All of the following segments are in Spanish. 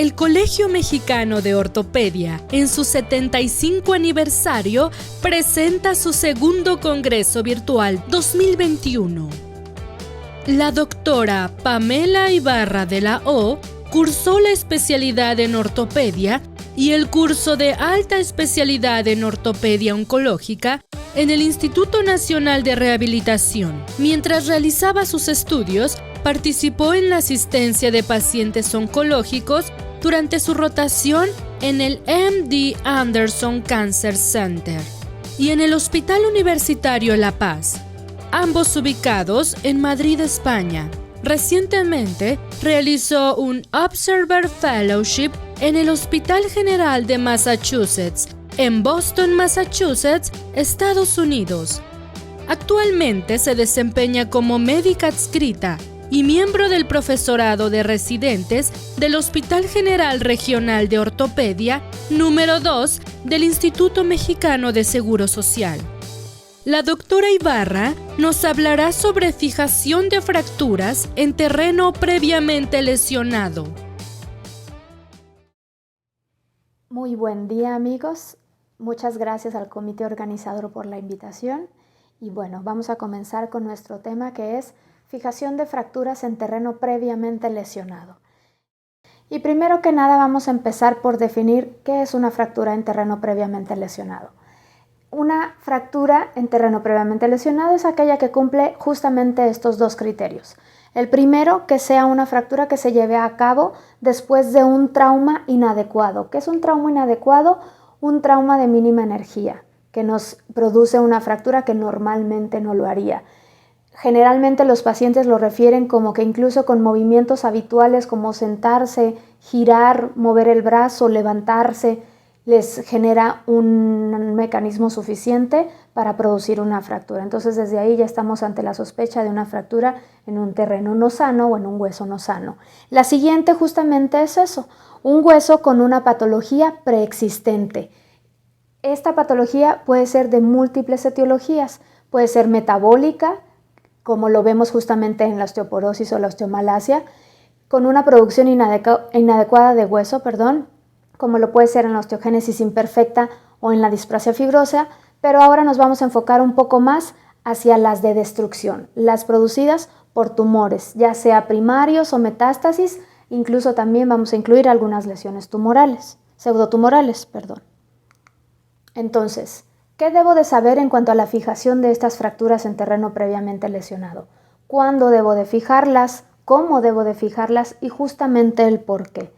el Colegio Mexicano de Ortopedia, en su 75 aniversario, presenta su segundo Congreso Virtual 2021. La doctora Pamela Ibarra de la O cursó la especialidad en ortopedia y el curso de alta especialidad en ortopedia oncológica en el Instituto Nacional de Rehabilitación. Mientras realizaba sus estudios, participó en la asistencia de pacientes oncológicos durante su rotación en el MD Anderson Cancer Center y en el Hospital Universitario La Paz, ambos ubicados en Madrid, España. Recientemente realizó un Observer Fellowship en el Hospital General de Massachusetts, en Boston, Massachusetts, Estados Unidos. Actualmente se desempeña como médica adscrita y miembro del profesorado de residentes del Hospital General Regional de Ortopedia número 2 del Instituto Mexicano de Seguro Social. La doctora Ibarra nos hablará sobre fijación de fracturas en terreno previamente lesionado. Muy buen día, amigos. Muchas gracias al comité organizador por la invitación. Y bueno, vamos a comenzar con nuestro tema, que es fijación de fracturas en terreno previamente lesionado. Y primero que nada vamos a empezar por definir qué es una fractura en terreno previamente lesionado. Una fractura en terreno previamente lesionado es aquella que cumple justamente estos dos criterios. El primero, que sea una fractura que se lleve a cabo después de un trauma inadecuado. ¿Qué es un trauma inadecuado? Un trauma de mínima energía, que nos produce una fractura que normalmente no lo haría. Generalmente los pacientes lo refieren como que incluso con movimientos habituales como sentarse, girar, mover el brazo, levantarse, les genera un mecanismo suficiente para producir una fractura. Entonces desde ahí ya estamos ante la sospecha de una fractura en un terreno no sano o en un hueso no sano. La siguiente justamente es eso, un hueso con una patología preexistente. Esta patología puede ser de múltiples etiologías, puede ser metabólica, como lo vemos justamente en la osteoporosis o la osteomalacia, con una producción inadecuada de hueso, como lo puede ser en la osteogénesis imperfecta o en la displasia fibrosa, pero ahora nos vamos a enfocar un poco más hacia las de destrucción, las producidas por tumores, ya sea primarios o metástasis, incluso también vamos a incluir algunas lesiones tumorales, pseudotumorales. Entonces, ¿qué debo de saber en cuanto a la fijación de estas fracturas en terreno previamente lesionado? ¿Cuándo debo de fijarlas? ¿Cómo debo de fijarlas? Y justamente el por qué.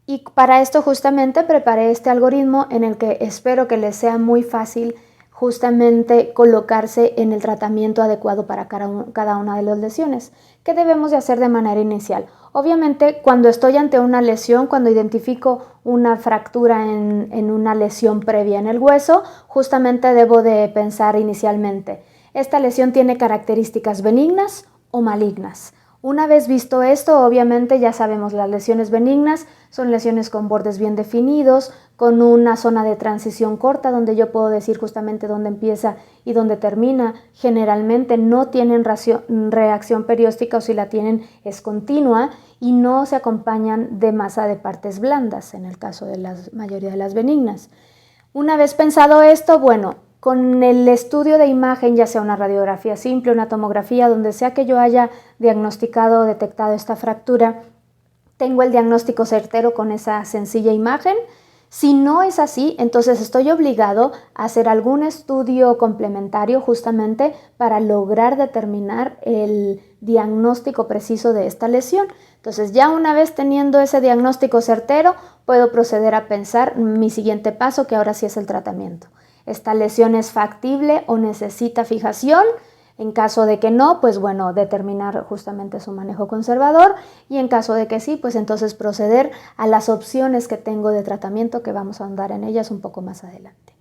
Y para esto justamente preparé este algoritmo en el que espero que les sea muy fácil justamente colocarse en el tratamiento adecuado para cada una de las lesiones. ¿Qué debemos de hacer de manera inicial? Obviamente, cuando estoy ante una lesión, cuando identifico una fractura en una lesión previa en el hueso, justamente debo de pensar inicialmente, ¿esta lesión tiene características benignas o malignas? Una vez visto esto, obviamente ya sabemos, las lesiones benignas son lesiones con bordes bien definidos, con una zona de transición corta donde yo puedo decir justamente dónde empieza y dónde termina. Generalmente no tienen reacción perióstica, o si la tienen es continua, y no se acompañan de masa de partes blandas en el caso de la mayoría de las benignas. Una vez pensado esto, bueno, con el estudio de imagen, ya sea una radiografía simple, una tomografía, donde sea que yo haya diagnosticado o detectado esta fractura, tengo el diagnóstico certero con esa sencilla imagen. Si no es así, entonces estoy obligado a hacer algún estudio complementario justamente para lograr determinar el diagnóstico preciso de esta lesión. Entonces ya una vez teniendo ese diagnóstico certero, puedo proceder a pensar mi siguiente paso, que ahora sí es el tratamiento. ¿Esta lesión es factible o necesita fijación? En caso de que no, pues bueno, determinar justamente su manejo conservador, y en caso de que sí, pues entonces proceder a las opciones que tengo de tratamiento, que vamos a ahondar en ellas un poco más adelante.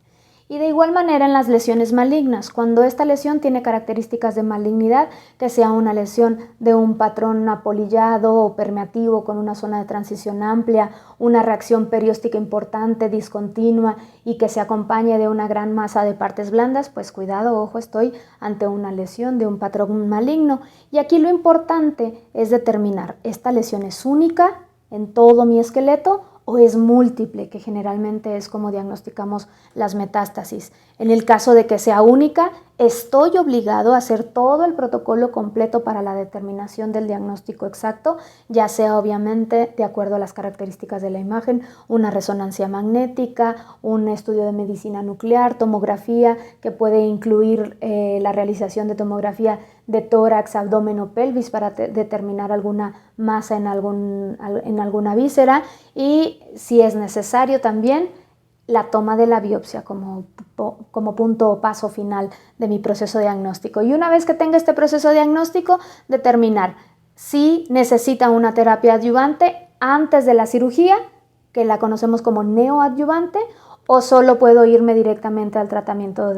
Y de igual manera en las lesiones malignas, cuando esta lesión tiene características de malignidad, que sea una lesión de un patrón apolillado o permeativo con una zona de transición amplia, una reacción perióstica importante, discontinua, y que se acompañe de una gran masa de partes blandas, pues cuidado, ojo, estoy ante una lesión de un patrón maligno. Y aquí lo importante es determinar, ¿esta lesión es única en todo mi esqueleto o es múltiple, que generalmente es como diagnosticamos las metástasis. En el caso de que sea única, estoy obligado a hacer todo el protocolo completo para la determinación del diagnóstico exacto, ya sea obviamente de acuerdo a las características de la imagen, una resonancia magnética, un estudio de medicina nuclear, tomografía que puede incluir la realización de tomografía de tórax, abdomen o pelvis para determinar alguna masa en alguna víscera y si es necesario también la toma de la biopsia como punto o paso final de mi proceso diagnóstico. Y una vez que tenga este proceso diagnóstico, determinar si necesita una terapia adyuvante antes de la cirugía, que la conocemos como neoadyuvante, o solo puedo irme directamente al tratamiento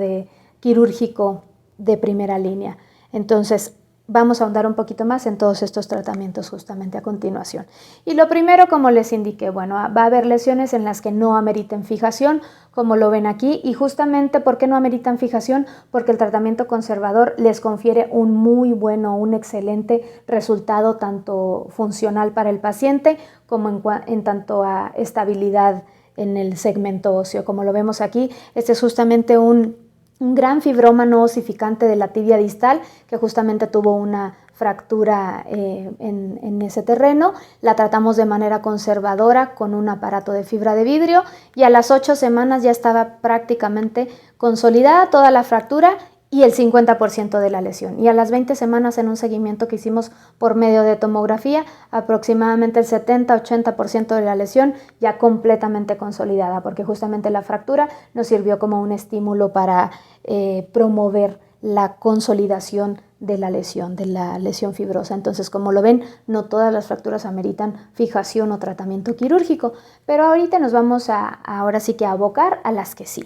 quirúrgico de primera línea. Entonces, vamos a ahondar un poquito más en todos estos tratamientos justamente a continuación. Y lo primero, como les indiqué, bueno, va a haber lesiones en las que no ameriten fijación, como lo ven aquí, y justamente ¿por qué no ameritan fijación? Porque el tratamiento conservador les confiere un muy bueno, un excelente resultado tanto funcional para el paciente como en tanto a estabilidad en el segmento óseo. Como lo vemos aquí, este es justamente un gran fibroma no osificante de la tibia distal que justamente tuvo una fractura en ese terreno. La tratamos de manera conservadora con un aparato de fibra de vidrio y a las 8 semanas ya estaba prácticamente consolidada toda la fractura y el 50% de la lesión. Y a las 20 semanas en un seguimiento que hicimos por medio de tomografía, aproximadamente el 70-80% de la lesión ya completamente consolidada, porque justamente la fractura nos sirvió como un estímulo para promover la consolidación de la lesión fibrosa. Entonces, como lo ven, no todas las fracturas ameritan fijación o tratamiento quirúrgico, pero ahorita nos vamos ahora sí que a abocar a las que sí.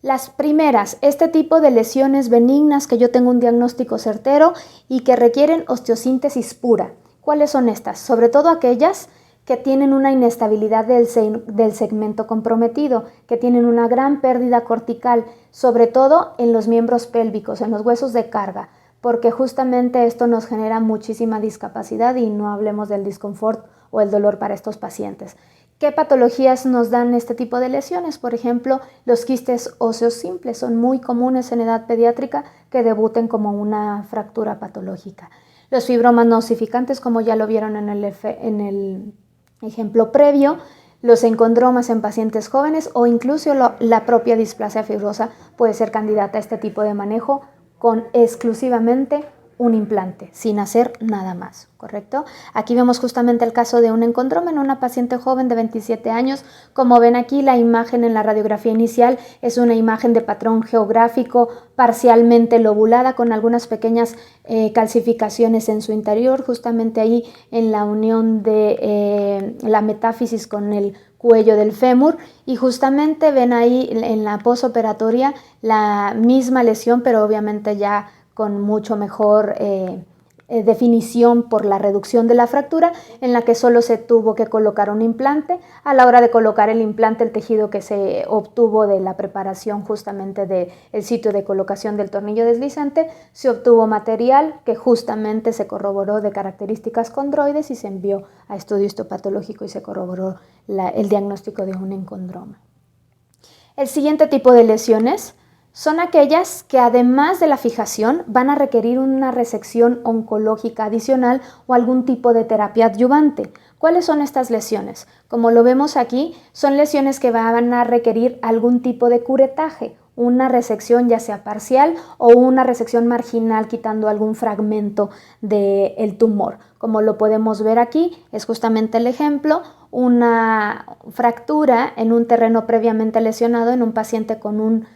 Las primeras, este tipo de lesiones benignas que yo tengo un diagnóstico certero y que requieren osteosíntesis pura. ¿Cuáles son estas? Sobre todo aquellas que tienen una inestabilidad del segmento comprometido, que tienen una gran pérdida cortical, sobre todo en los miembros pélvicos, en los huesos de carga, porque justamente esto nos genera muchísima discapacidad y no hablemos del disconfort o el dolor para estos pacientes. ¿Qué patologías nos dan este tipo de lesiones? Por ejemplo, los quistes óseos simples son muy comunes en edad pediátrica que debuten como una fractura patológica. Los fibromas no osificantes, como ya lo vieron en el ejemplo previo, los encondromas en pacientes jóvenes o incluso la propia displasia fibrosa puede ser candidata a este tipo de manejo con exclusivamente un implante, sin hacer nada más, ¿correcto? Aquí vemos justamente el caso de un encondroma en una paciente joven de 27 años. Como ven aquí, la imagen en la radiografía inicial es una imagen de patrón geográfico parcialmente lobulada con algunas pequeñas calcificaciones en su interior, justamente ahí en la unión de la metáfisis con el cuello del fémur, y justamente ven ahí en la posoperatoria la misma lesión, pero obviamente ya con mucho mejor definición por la reducción de la fractura, en la que solo se tuvo que colocar un implante. A la hora de colocar el implante, el tejido que se obtuvo de la preparación justamente del sitio de colocación del tornillo deslizante, se obtuvo material que justamente se corroboró de características condroides y se envió a estudio histopatológico y se corroboró el diagnóstico de un encondroma. El siguiente tipo de lesiones son aquellas que además de la fijación van a requerir una resección oncológica adicional o algún tipo de terapia adyuvante. ¿Cuáles son estas lesiones? Como lo vemos aquí, son lesiones que van a requerir algún tipo de curetaje, una resección ya sea parcial o una resección marginal quitando algún fragmento del tumor. Como lo podemos ver aquí, es justamente el ejemplo, una fractura en un terreno previamente lesionado en un paciente con un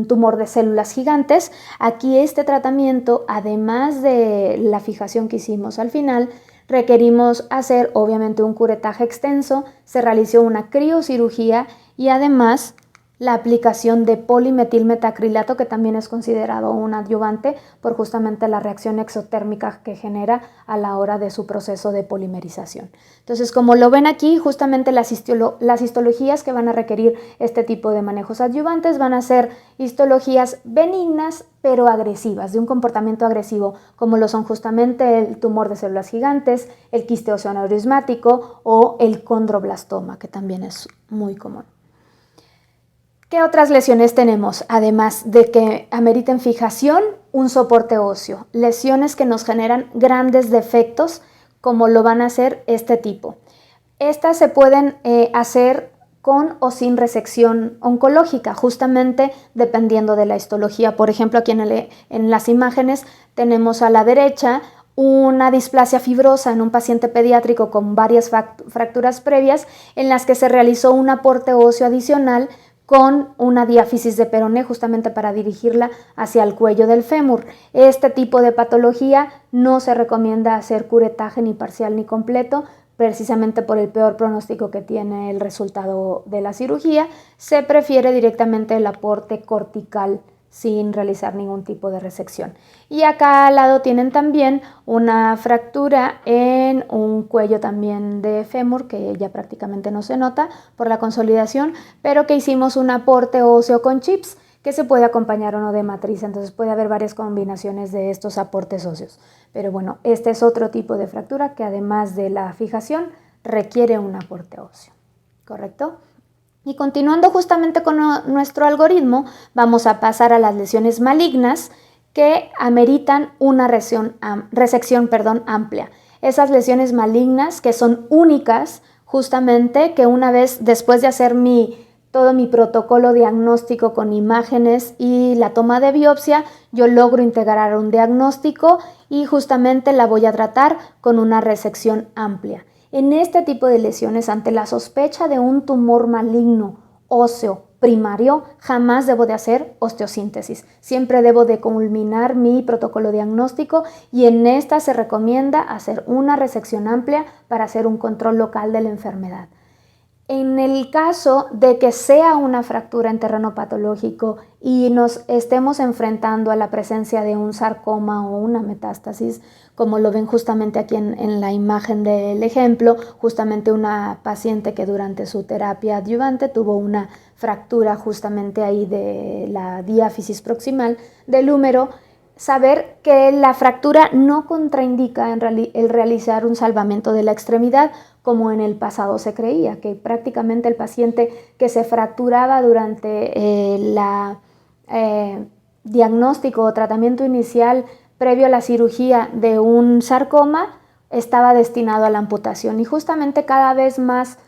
tumor de células gigantes. Aquí este tratamiento, además de la fijación que hicimos al final, requerimos hacer obviamente un curetaje extenso, se realizó una criocirugía y además la aplicación de polimetilmetacrilato, que también es considerado un adyuvante por justamente la reacción exotérmica que genera a la hora de su proceso de polimerización. Entonces, como lo ven aquí, justamente las histologías que van a requerir este tipo de manejos adyuvantes van a ser histologías benignas pero agresivas, de un comportamiento agresivo, como lo son justamente el tumor de células gigantes, el quiste óseo aneurismático o el condroblastoma, que también es muy común. ¿Qué otras lesiones tenemos? Además de que ameriten fijación, un soporte óseo. Lesiones que nos generan grandes defectos, como lo van a hacer este tipo. Estas se pueden hacer con o sin resección oncológica, justamente dependiendo de la histología. Por ejemplo, aquí en las imágenes tenemos a la derecha una displasia fibrosa en un paciente pediátrico con varias fracturas previas en las que se realizó un aporte óseo adicional con una diáfisis de peroné justamente para dirigirla hacia el cuello del fémur. Este tipo de patología no se recomienda hacer curetaje ni parcial ni completo, precisamente por el peor pronóstico que tiene el resultado de la cirugía. Se prefiere directamente el aporte cortical sin realizar ningún tipo de resección. Y acá al lado tienen también una fractura en un cuello también de fémur, que ya prácticamente no se nota por la consolidación, pero que hicimos un aporte óseo con chips que se puede acompañar o no de matriz, entonces puede haber varias combinaciones de estos aportes óseos. Pero bueno, este es otro tipo de fractura que además de la fijación requiere un aporte óseo, ¿correcto? Y continuando justamente con nuestro algoritmo, vamos a pasar a las lesiones malignas que ameritan una resección amplia. Esas lesiones malignas que son únicas, justamente que una vez después de hacer todo mi protocolo diagnóstico con imágenes y la toma de biopsia, yo logro integrar un diagnóstico y justamente la voy a tratar con una resección amplia. En este tipo de lesiones, ante la sospecha de un tumor maligno óseo primario, jamás debo de hacer osteosíntesis. Siempre debo de culminar mi protocolo diagnóstico y en esta se recomienda hacer una resección amplia para hacer un control local de la enfermedad. En el caso de que sea una fractura en terreno patológico y nos estemos enfrentando a la presencia de un sarcoma o una metástasis, como lo ven justamente aquí en la imagen del ejemplo, justamente una paciente que durante su terapia adyuvante tuvo una fractura justamente ahí de la diáfisis proximal del húmero, saber que la fractura no contraindica el realizar un salvamento de la extremidad, como en el pasado se creía, que prácticamente el paciente que se fracturaba durante diagnóstico o tratamiento inicial previo a la cirugía de un sarcoma estaba destinado a la amputación. Y justamente cada vez más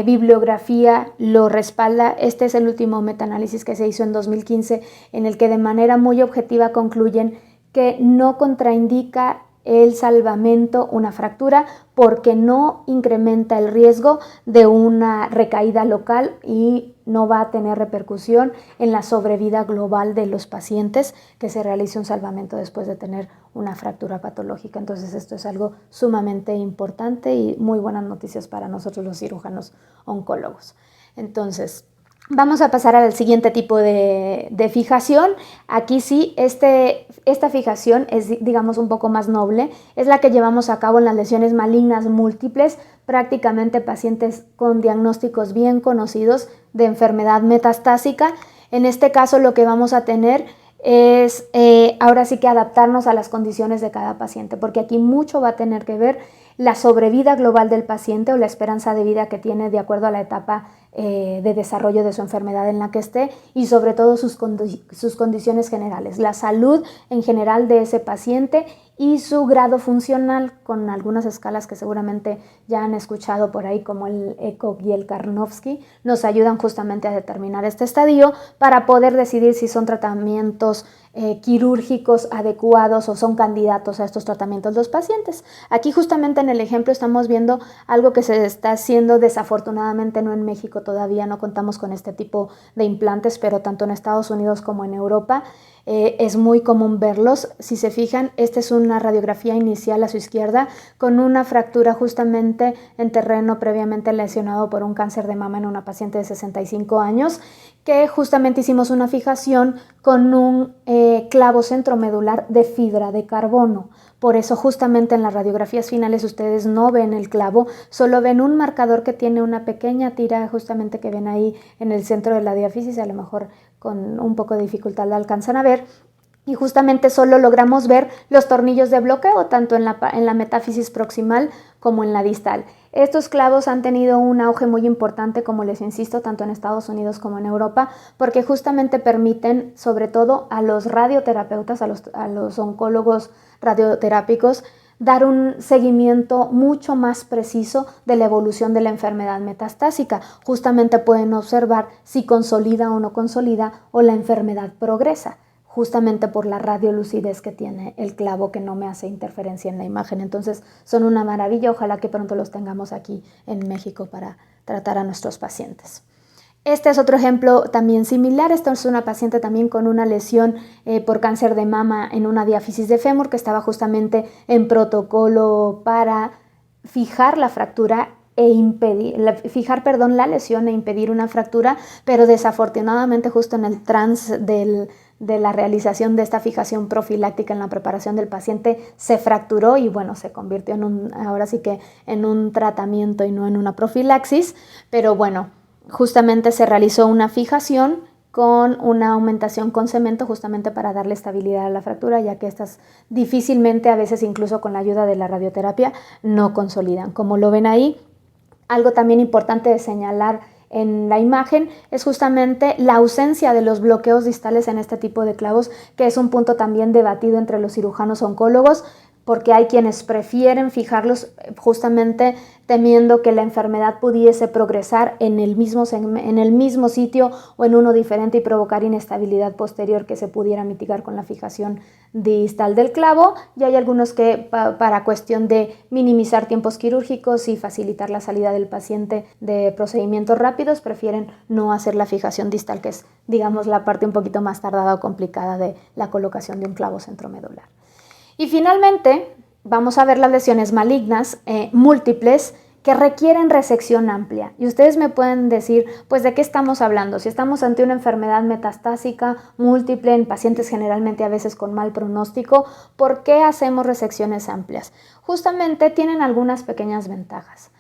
bibliografía lo respalda. Este es el último metaanálisis que se hizo en 2015, en el que de manera muy objetiva concluyen que no contraindica el salvamento una fractura porque no incrementa el riesgo de una recaída local y no va a tener repercusión en la sobrevida global de los pacientes que se realice un salvamento después de tener una fractura patológica. Entonces esto es algo sumamente importante y muy buenas noticias para nosotros los cirujanos oncólogos. Entonces, vamos a pasar al siguiente tipo de fijación. Aquí sí, esta fijación es, digamos, un poco más noble. Es la que llevamos a cabo en las lesiones malignas múltiples, prácticamente pacientes con diagnósticos bien conocidos de enfermedad metastásica. En este caso lo que vamos a tener es ahora sí que adaptarnos a las condiciones de cada paciente, porque aquí mucho va a tener que ver la sobrevida global del paciente o la esperanza de vida que tiene de acuerdo a la etapa de desarrollo de su enfermedad en la que esté y sobre todo sus condiciones generales, la salud en general de ese paciente y su grado funcional con algunas escalas que seguramente ya han escuchado por ahí como el ECOG y el Karnofsky, nos ayudan justamente a determinar este estadio para poder decidir si son tratamientos quirúrgicos adecuados o son candidatos a estos tratamientos los pacientes. Aquí justamente en el ejemplo estamos viendo algo que se está haciendo desafortunadamente no en México, todavía no contamos con este tipo de implantes, pero tanto en Estados Unidos como en Europa Es muy común verlos. Si se fijan, esta es una radiografía inicial a su izquierda con una fractura justamente en terreno previamente lesionado por un cáncer de mama en una paciente de 65 años, que justamente hicimos una fijación con un clavo centromedular de fibra de carbono. Por eso justamente en las radiografías finales ustedes no ven el clavo, solo ven un marcador que tiene una pequeña tira justamente que ven ahí en el centro de la diáfisis, a lo mejor con un poco de dificultad la alcanzan a ver. Y justamente solo logramos ver los tornillos de bloqueo, tanto en la metáfisis proximal como en la distal. Estos clavos han tenido un auge muy importante, como les insisto, tanto en Estados Unidos como en Europa, porque justamente permiten, sobre todo a los radioterapeutas, a los oncólogos radioterápicos, dar un seguimiento mucho más preciso de la evolución de la enfermedad metastásica. Justamente pueden observar si consolida o no consolida o la enfermedad progresa, justamente por la radiolucidez que tiene el clavo, que no me hace interferencia en la imagen. Entonces son una maravilla, ojalá que pronto los tengamos aquí en México para tratar a nuestros pacientes. Este es otro ejemplo también similar. Esta es una paciente también con una lesión por cáncer de mama en una diáfisis de fémur, que estaba justamente en protocolo para fijar la fractura la lesión e impedir una fractura, pero desafortunadamente justo en el trance de la realización de esta fijación profiláctica en la preparación del paciente se fracturó y bueno, se convirtió ahora sí que en un tratamiento y no en una profilaxis, pero bueno, justamente se realizó una fijación con una aumentación con cemento justamente para darle estabilidad a la fractura, ya que estas difícilmente, a veces incluso con la ayuda de la radioterapia, no consolidan. Como lo ven ahí, algo también importante de señalar en la imagen es justamente la ausencia de los bloqueos distales en este tipo de clavos, que es un punto también debatido entre los cirujanos oncólogos, porque hay quienes prefieren fijarlos justamente temiendo que la enfermedad pudiese progresar en el mismo sitio o en uno diferente y provocar inestabilidad posterior que se pudiera mitigar con la fijación distal del clavo. Y hay algunos que para cuestión de minimizar tiempos quirúrgicos y facilitar la salida del paciente de procedimientos rápidos prefieren no hacer la fijación distal, que es, digamos, la parte un poquito más tardada o complicada de la colocación de un clavo centromedular. Y finalmente vamos a ver las lesiones malignas múltiples que requieren resección amplia. Y ustedes me pueden decir, pues, ¿de qué estamos hablando? Si estamos ante una enfermedad metastásica múltiple en pacientes generalmente a veces con mal pronóstico, ¿por qué hacemos resecciones amplias? Justamente tienen algunas pequeñas ventajas.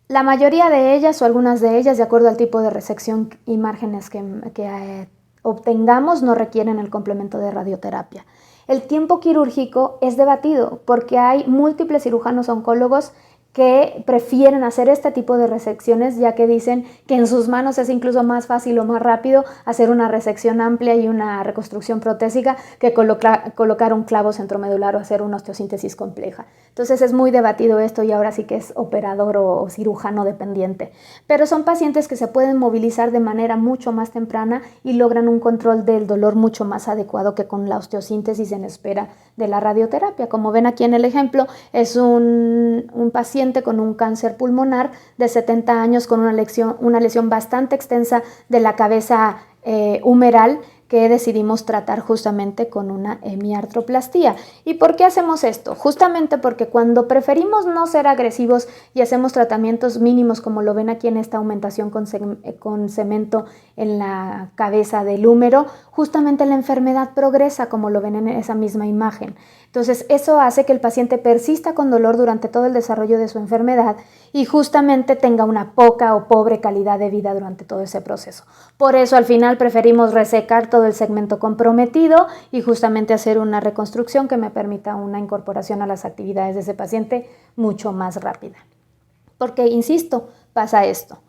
La mayoría de ellas o algunas de ellas, de acuerdo al tipo de resección y márgenes que obtengamos, no requieren el complemento de radioterapia. El tiempo quirúrgico es debatido porque hay múltiples cirujanos oncólogos que prefieren hacer este tipo de resecciones, ya que dicen que en sus manos es incluso más fácil o más rápido hacer una resección amplia y una reconstrucción protésica que colocar un clavo centromedular o hacer una osteosíntesis compleja. Entonces es muy debatido esto y ahora sí que es operador o cirujano dependiente. Pero son pacientes que se pueden movilizar de manera mucho más temprana y logran un control del dolor mucho más adecuado que con la osteosíntesis en espera de la radioterapia. Como ven aquí en el ejemplo, es un paciente con un cáncer pulmonar de 70 años con una lesión bastante extensa de la cabeza humeral, que decidimos tratar justamente con una hemiartroplastía. ¿Y por qué hacemos esto? Justamente porque cuando preferimos no ser agresivos y hacemos tratamientos mínimos, como lo ven aquí en esta aumentación con cemento en la cabeza del húmero, justamente la enfermedad progresa, como lo ven en esa misma imagen. Entonces eso hace que el paciente persista con dolor durante todo el desarrollo de su enfermedad y justamente tenga una poca o pobre calidad de vida durante todo ese proceso. Por eso al final preferimos resecar todo el segmento comprometido y justamente hacer una reconstrucción que me permita una incorporación a las actividades de ese paciente mucho más rápida. Porque, insisto, pasa esto.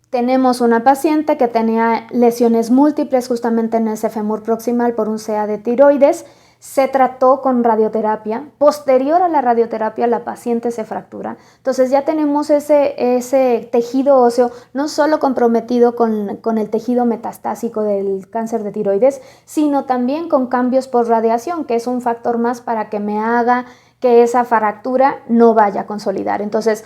Tenemos una paciente que tenía lesiones múltiples justamente en ese fémur proximal por un CA de tiroides. Se trató con radioterapia. Posterior a la radioterapia, la paciente se fractura. Entonces ya tenemos ese tejido óseo no solo comprometido con el tejido metastásico del cáncer de tiroides, sino también con cambios por radiación, que es un factor más para que me haga que esa fractura no vaya a consolidar. Entonces,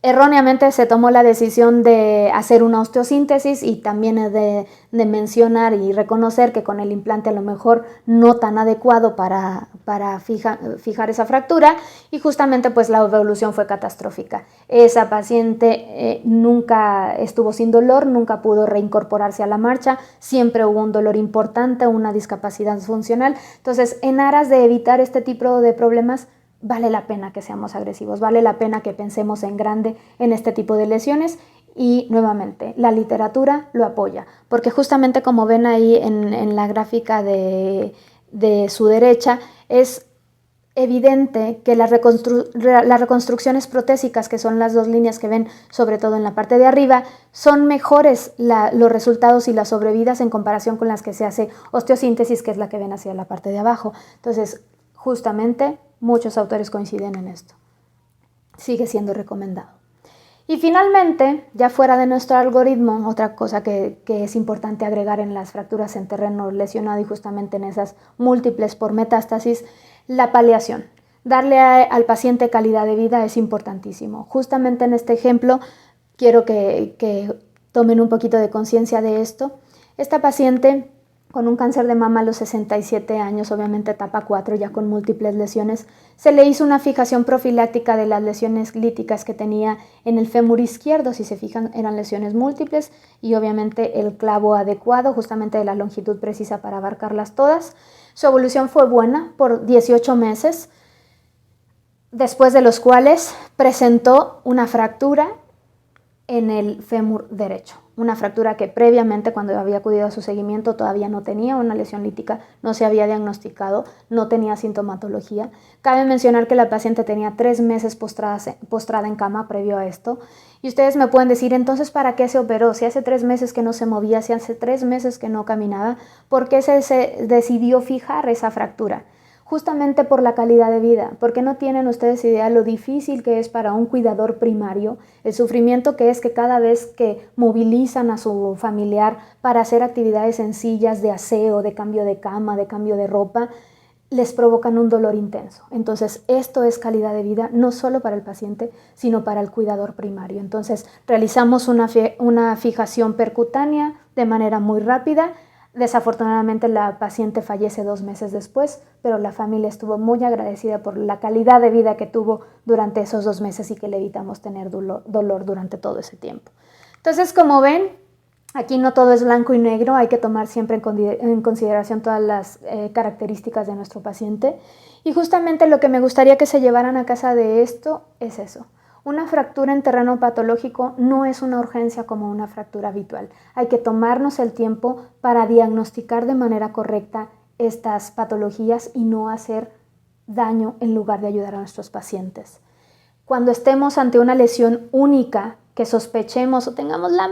Erróneamente se tomó la decisión de hacer una osteosíntesis y también de mencionar y reconocer que con el implante a lo mejor no tan adecuado para fijar esa fractura, y justamente pues la evolución fue catastrófica. Esa paciente nunca estuvo sin dolor, nunca pudo reincorporarse a la marcha, siempre hubo un dolor importante, una discapacidad funcional. Entonces, en aras de evitar este tipo de problemas, vale la pena que seamos agresivos, vale la pena que pensemos en grande en este tipo de lesiones, y nuevamente la literatura lo apoya, porque justamente como ven ahí en la gráfica de su derecha, es evidente que las reconstrucciones protésicas, que son las dos líneas que ven sobre todo en la parte de arriba, son mejores los resultados y las sobrevidas en comparación con las que se hace osteosíntesis, que es la que ven hacia la parte de abajo. Entonces, justamente muchos autores coinciden en esto. Sigue siendo recomendado. Y finalmente, ya fuera de nuestro algoritmo, otra cosa que es importante agregar en las fracturas en terreno lesionado y justamente en esas múltiples por metástasis, la paliación. Darle al paciente calidad de vida es importantísimo. Justamente en este ejemplo quiero que tomen un poquito de conciencia de esto. Esta paciente con un cáncer de mama a los 67 años, obviamente etapa 4, ya con múltiples lesiones, se le hizo una fijación profiláctica de las lesiones líticas que tenía en el fémur izquierdo. Si se fijan, eran lesiones múltiples y obviamente el clavo adecuado, justamente de la longitud precisa para abarcarlas todas. Su evolución fue buena por 18 meses, después de los cuales presentó una fractura en el fémur derecho. Una fractura que previamente, cuando había acudido a su seguimiento, todavía no tenía una lesión lítica, no se había diagnosticado, no tenía sintomatología. Cabe mencionar que la paciente tenía 3 meses postrada en cama previo a esto. Y ustedes me pueden decir, entonces, ¿para qué se operó? Si hace 3 meses que no se movía, si hace 3 meses que no caminaba, ¿por qué se decidió fijar esa fractura? Justamente por la calidad de vida, porque no tienen ustedes idea lo difícil que es para un cuidador primario, el sufrimiento que es que cada vez que movilizan a su familiar para hacer actividades sencillas de aseo, de cambio de cama, de cambio de ropa, les provocan un dolor intenso. Entonces, esto es calidad de vida no solo para el paciente, sino para el cuidador primario. Entonces, realizamos una fijación percutánea de manera muy rápida. Desafortunadamente la paciente fallece 2 meses después, pero la familia estuvo muy agradecida por la calidad de vida que tuvo durante esos 2 meses y que le evitamos tener dolor durante todo ese tiempo. Entonces, como ven, aquí no todo es blanco y negro, hay que tomar siempre en consideración todas las características de nuestro paciente. Y justamente lo que me gustaría que se llevaran a casa de esto es eso. Una fractura en terreno patológico no es una urgencia como una fractura habitual. Hay que tomarnos el tiempo para diagnosticar de manera correcta estas patologías y no hacer daño en lugar de ayudar a nuestros pacientes. Cuando estemos ante una lesión única que sospechemos o tengamos la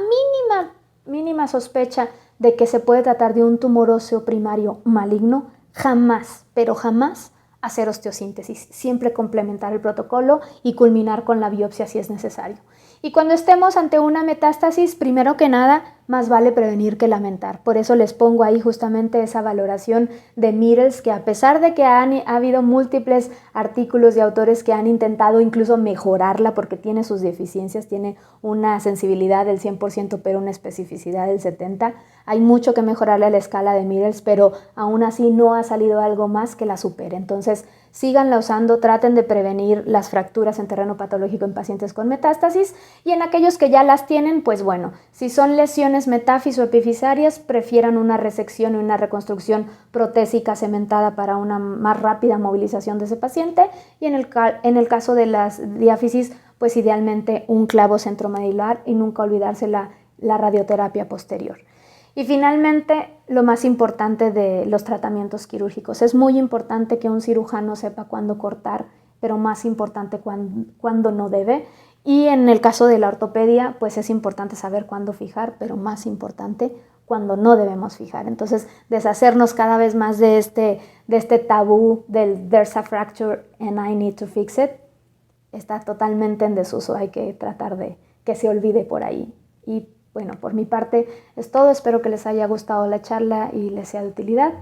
mínima sospecha de que se puede tratar de un tumor óseo primario maligno, jamás, pero jamás hacer osteosíntesis, siempre complementar el protocolo y culminar con la biopsia si es necesario. Y cuando estemos ante una metástasis, primero que nada, más vale prevenir que lamentar. Por eso les pongo ahí justamente esa valoración de Middles, que a pesar de que ha habido múltiples artículos y autores que han intentado incluso mejorarla porque tiene sus deficiencias, tiene una sensibilidad del 100% pero una especificidad del 70%, hay mucho que mejorarle a la escala de Middles, pero aún así no ha salido algo más que la supere. Entonces, síganla usando, traten de prevenir las fracturas en terreno patológico en pacientes con metástasis, y en aquellos que ya las tienen, pues bueno, si son lesiones metáfis o epifisarias, prefieran una resección y una reconstrucción protésica cementada para una más rápida movilización de ese paciente, y en el caso de las diáfisis, pues idealmente un clavo centromedular y nunca olvidarse la radioterapia posterior. Y finalmente, lo más importante de los tratamientos quirúrgicos. Es muy importante que un cirujano sepa cuándo cortar, pero más importante cuándo no debe. Y en el caso de la ortopedia, pues es importante saber cuándo fijar, pero más importante cuándo no debemos fijar. Entonces, deshacernos cada vez más de este tabú del "there's a fracture and I need to fix it" está totalmente en desuso. Hay que tratar de que se olvide por ahí. Y bueno, por mi parte es todo. Espero que les haya gustado la charla y les sea de utilidad.